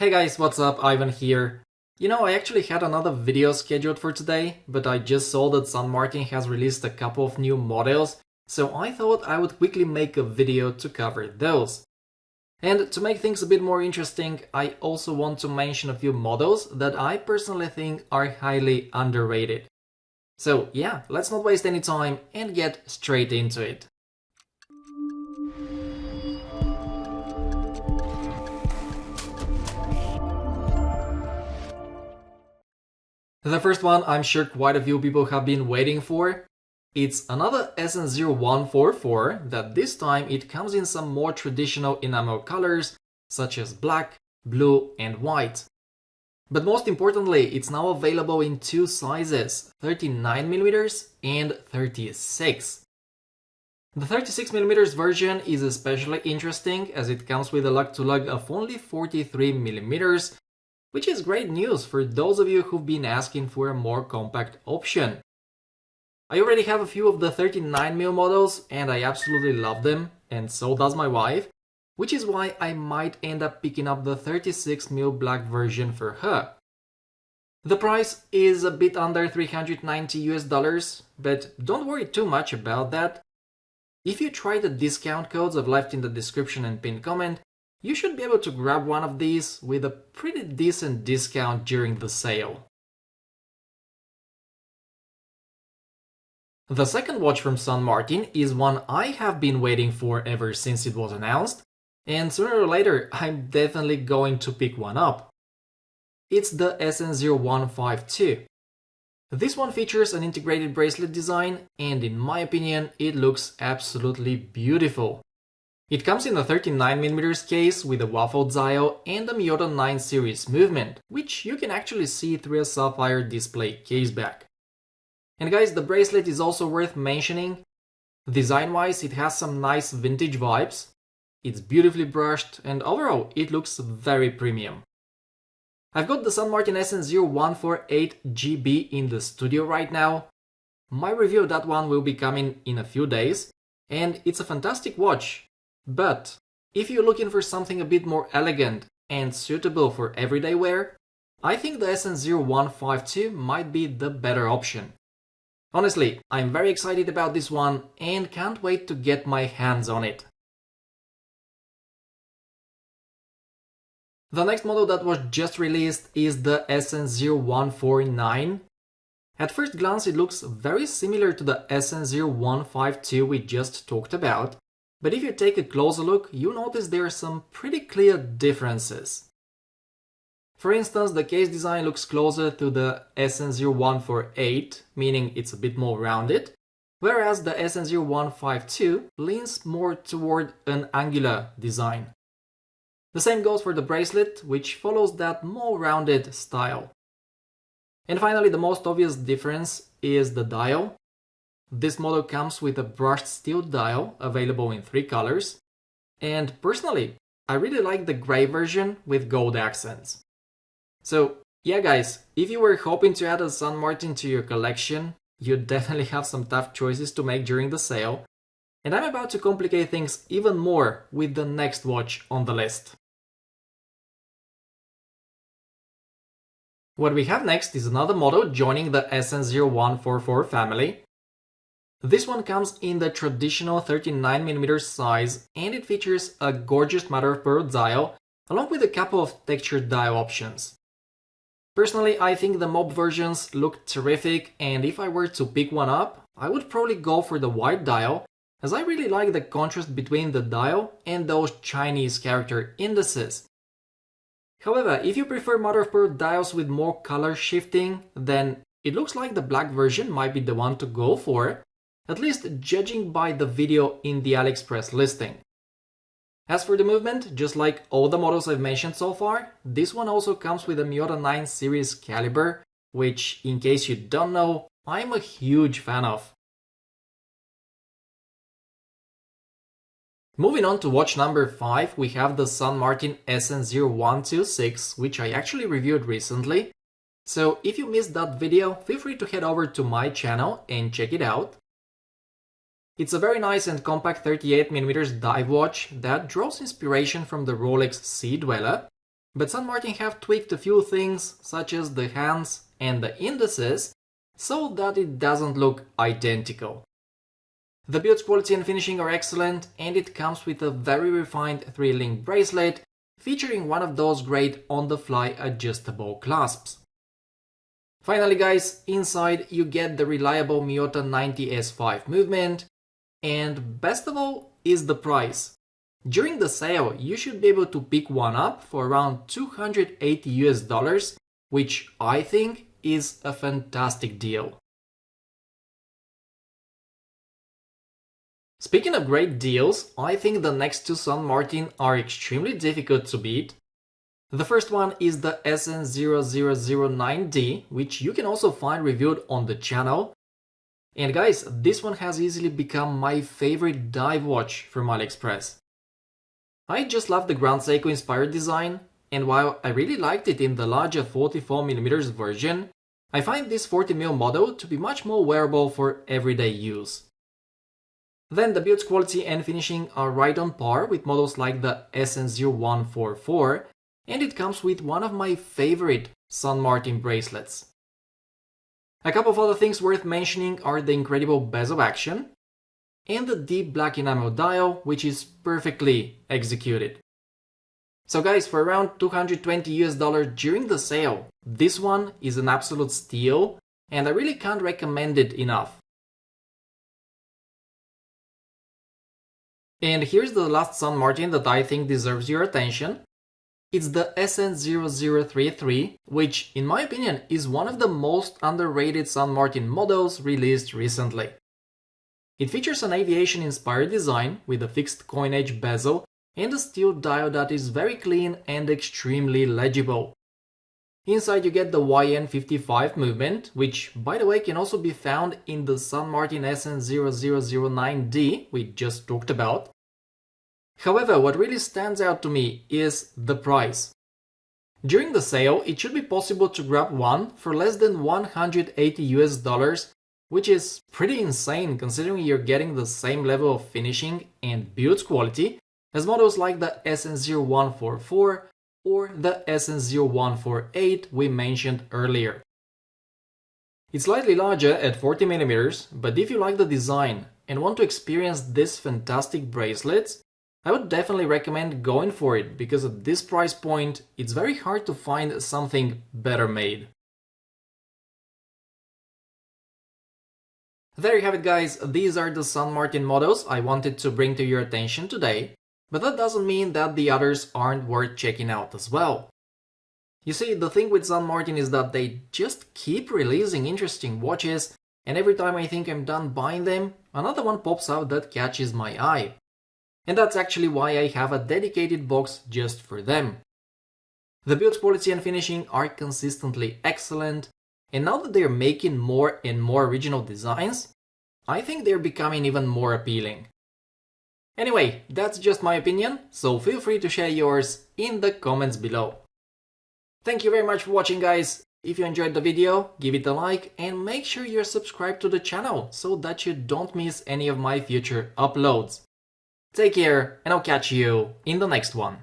Hey guys, what's up? Ivan here. I actually had another video scheduled for today, but I just saw that San Martin has released a couple of new models, so I thought I would quickly make a video to cover those. And to make things a bit more interesting, I also want to mention a few models that I personally think are highly underrated. So yeah, let's not waste any time and get straight into it. The first one I'm sure quite a few people have been waiting for. It's another SN0144 that this time it comes in some more traditional enamel colors such as black, blue and white. But most importantly, it's now available in two sizes, 39mm and 36. The 36mm version is especially interesting as it comes with a lug-to-lug of only 43mm, which is great news for those of you who've been asking for a more compact option. I already have a few of the 39mm models and I absolutely love them, and so does my wife, which is why I might end up picking up the 36mm black version for her. The price is a bit under $390, but don't worry too much about that. If you try the discount codes I've left in the description and pinned comment, you should be able to grab one of these with a pretty decent discount during the sale. The second watch from San Martin is one I have been waiting for ever since it was announced, and sooner or later I'm definitely going to pick one up. It's the SN0152. This one features an integrated bracelet design, and in my opinion it looks absolutely beautiful. It comes in a 39mm case with a waffled dial and a Miyota 9 series movement, which you can actually see through a sapphire display caseback. And guys, the bracelet is also worth mentioning. Design-wise, it has some nice vintage vibes, it's beautifully brushed, and overall it looks very premium. I've got the San Martin SN0148GB in the studio right now. My review of that one will be coming in a few days, and it's a fantastic watch. But if you're looking for something a bit more elegant and suitable for everyday wear, I think the SN0152 might be the better option. Honestly, I'm very excited about this one and can't wait to get my hands on it. The next model that was just released is the SN0149. At first glance it looks very similar to the SN0152 we just talked about, but if you take a closer look, you notice there are some pretty clear differences. For instance, the case design looks closer to the SN0148, meaning it's a bit more rounded, whereas the SN0152 leans more toward an angular design. The same goes for the bracelet, which follows that more rounded style. And finally, the most obvious difference is the dial. This model comes with a brushed steel dial available in 3 colors, and personally, I really like the grey version with gold accents. So yeah guys, if you were hoping to add a San Martin to your collection, you definitely have some tough choices to make during the sale, and I'm about to complicate things even more with the next watch on the list. What we have next is another model joining the SN0144 family. This one comes in the traditional 39mm size and it features a gorgeous mother-of-pearl dial along with a couple of textured dial options. Personally, I think the mob versions look terrific, and if I were to pick one up, I would probably go for the white dial, as I really like the contrast between the dial and those Chinese character indices. However, if you prefer mother-of-pearl dials with more color shifting, then it looks like the black version might be the one to go for, at least judging by the video in the AliExpress listing. As for the movement, just like all the models I've mentioned so far, this one also comes with a Miyota 9 series caliber, which, in case you don't know, I'm a huge fan of. Moving on to watch number 5, we have the San Martin SN0126, which I actually reviewed recently. So if you missed that video, feel free to head over to my channel and check it out. It's a very nice and compact 38mm dive watch that draws inspiration from the Rolex Sea Dweller, But San Martin have tweaked a few things, such as the hands and the indices, so that it doesn't look identical. The build quality and finishing are excellent, and it comes with a very refined 3-link bracelet featuring one of those great on-the-fly adjustable clasps. Finally guys, inside you get the reliable Miyota 90S5 movement, and best of all is the price. During the sale, you should be able to pick one up for around $280, which I think is a fantastic deal. Speaking of great deals, I think the next two San Martin are extremely difficult to beat. The first one is the SN0009D, which you can also find reviewed on the channel. And guys, this one has easily become my favorite dive watch from AliExpress. I just love the Grand Seiko inspired design, and while I really liked it in the larger 44mm version, I find this 40mm model to be much more wearable for everyday use. Then the build quality and finishing are right on par with models like the SN0144, and it comes with one of my favorite San Martin bracelets. A couple of other things worth mentioning are the incredible bezel action and the deep black enamel dial, which is perfectly executed. So guys, for around $220 during the sale, this one is an absolute steal, and I really can't recommend it enough. And here's the last San Martin that I think deserves your attention. It's the SN0033, which in my opinion is one of the most underrated San Martin models released recently. It features an aviation-inspired design with a fixed coin-edge bezel and a steel dial that is very clean and extremely legible. Inside you get the YN55 movement, which by the way can also be found in the San Martin SN0009D we just talked about. However, what really stands out to me is the price. During the sale, it should be possible to grab one for less than $180, which is pretty insane considering you're getting the same level of finishing and build quality as models like the SN0144 or the SN0148 we mentioned earlier. It's slightly larger at 40mm, but if you like the design and want to experience this fantastic bracelet, I would definitely recommend going for it, because at this price point, it's very hard to find something better made. There you have it guys, these are the San Martin models I wanted to bring to your attention today, but that doesn't mean that the others aren't worth checking out as well. You see, the thing with San Martin is that they just keep releasing interesting watches, and every time I think I'm done buying them, another one pops out that catches my eye. And that's actually why I have a dedicated box just for them. The build quality and finishing are consistently excellent, and now that they're making more and more original designs, I think they're becoming even more appealing. Anyway, that's just my opinion, so feel free to share yours in the comments below. Thank you very much for watching guys. If you enjoyed the video, give it a like and make sure you're subscribed to the channel so that you don't miss any of my future uploads. Take care, and I'll catch you in the next one.